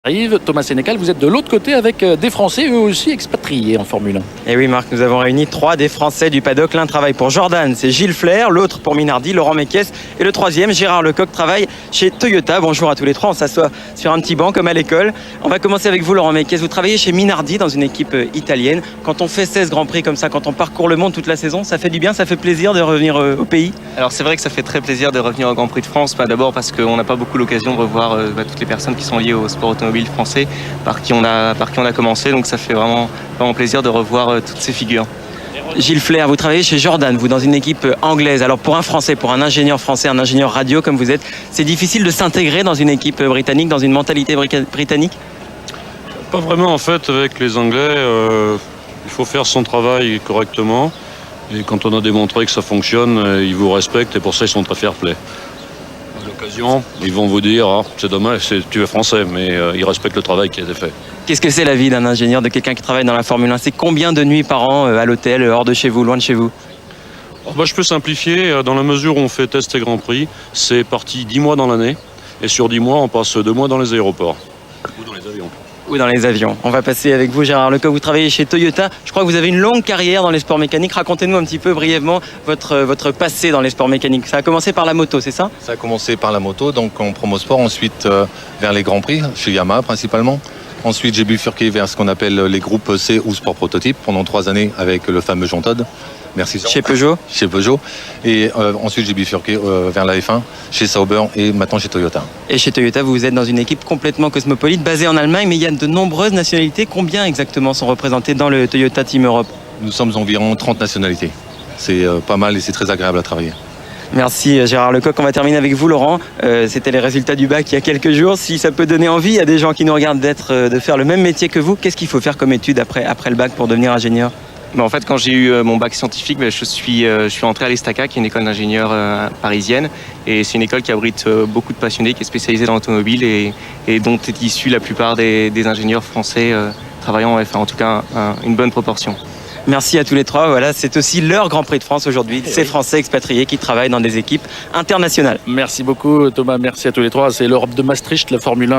Arrive Thomas Sénécal, vous êtes de l'autre côté avec des Français, eux aussi expatriés en Formule 1. Et oui Marc, nous avons réuni 3 des Français du paddock. L'un travaille pour Jordan, c'est Gilles Flair, l'autre pour Minardi, Laurent Mekies, et le troisième, Gérard Lecoq, travaille chez Toyota. Bonjour à tous les trois, on s'assoit sur un petit banc comme à l'école. On va commencer avec vous Laurent Mekies, vous travaillez chez Minardi dans une équipe italienne. Quand on fait 16 Grands Prix comme ça, quand on parcourt le monde toute la saison, ça fait du bien, ça fait plaisir de revenir au pays? Alors c'est vrai que ça fait très plaisir de revenir au Grand Prix de France, d'abord parce qu'on n'a pas beaucoup l'occasion de revoir toutes les personnes qui sont liées au sport automobile français par qui on a commencé, donc ça fait vraiment plaisir de revoir toutes ces figures. Gilles Flair, vous travaillez chez Jordan, vous dans une équipe anglaise. Alors pour un Français, pour un ingénieur français, un ingénieur radio comme vous êtes, c'est difficile de s'intégrer dans une équipe britannique, dans une mentalité britannique? Pas vraiment en fait, avec les Anglais, il faut faire son travail correctement. Et quand on a démontré que ça fonctionne, ils vous respectent et pour ça ils sont très fair-play. À l'occasion, ils vont vous dire c'est dommage, tu es français, mais ils respectent le travail qui a été fait. Qu'est-ce que c'est la vie d'un ingénieur, de quelqu'un qui travaille dans la Formule 1? C'est combien de nuits par an à l'hôtel, hors de chez vous, loin de chez vous? Je peux simplifier, dans la mesure où on fait test et Grand Prix, c'est parti 10 mois dans l'année, et sur 10 mois, on passe 2 mois dans les aéroports ou dans les avions. Ou dans les avions. On va passer avec vous Gérard Lecoq, vous travaillez chez Toyota. Je crois que vous avez une longue carrière dans les sports mécaniques. Racontez-nous un petit peu brièvement votre passé dans les sports mécaniques. Ça a commencé par la moto, c'est ça? Ça a commencé par la moto, donc en promosport, ensuite vers les Grands Prix, chez Yamaha principalement. Ensuite, j'ai bifurqué vers ce qu'on appelle les groupes C ou sport prototype pendant 3 années avec le fameux Jean Todt. Merci. Chez Peugeot. Chez Peugeot. Et ensuite, j'ai bifurqué vers la F1, chez Sauber et maintenant chez Toyota. Et chez Toyota, vous êtes dans une équipe complètement cosmopolite, basée en Allemagne, mais il y a de nombreuses nationalités. Combien exactement sont représentées dans le Toyota Team Europe? Nous sommes environ 30 nationalités. C'est pas mal et c'est très agréable à travailler. Merci Gérard Lecoq. On va terminer avec vous Laurent. C'était les résultats du bac il y a quelques jours. Si ça peut donner envie à des gens qui nous regardent de faire le même métier que vous, qu'est-ce qu'il faut faire comme étude après le bac pour devenir ingénieur? En fait, quand j'ai eu mon bac scientifique, je suis entré à l'Estaca, qui est une école d'ingénieurs parisienne. Et c'est une école qui abrite beaucoup de passionnés, qui est spécialisée dans l'automobile et dont est issue la plupart des ingénieurs français travaillant en F1, en tout cas une bonne proportion. Merci à tous les trois. Voilà, c'est aussi leur Grand Prix de France aujourd'hui. Ces Français expatriés qui travaillent dans des équipes internationales. Merci beaucoup Thomas, merci à tous les trois. C'est l'Europe de Maastricht, la Formule 1.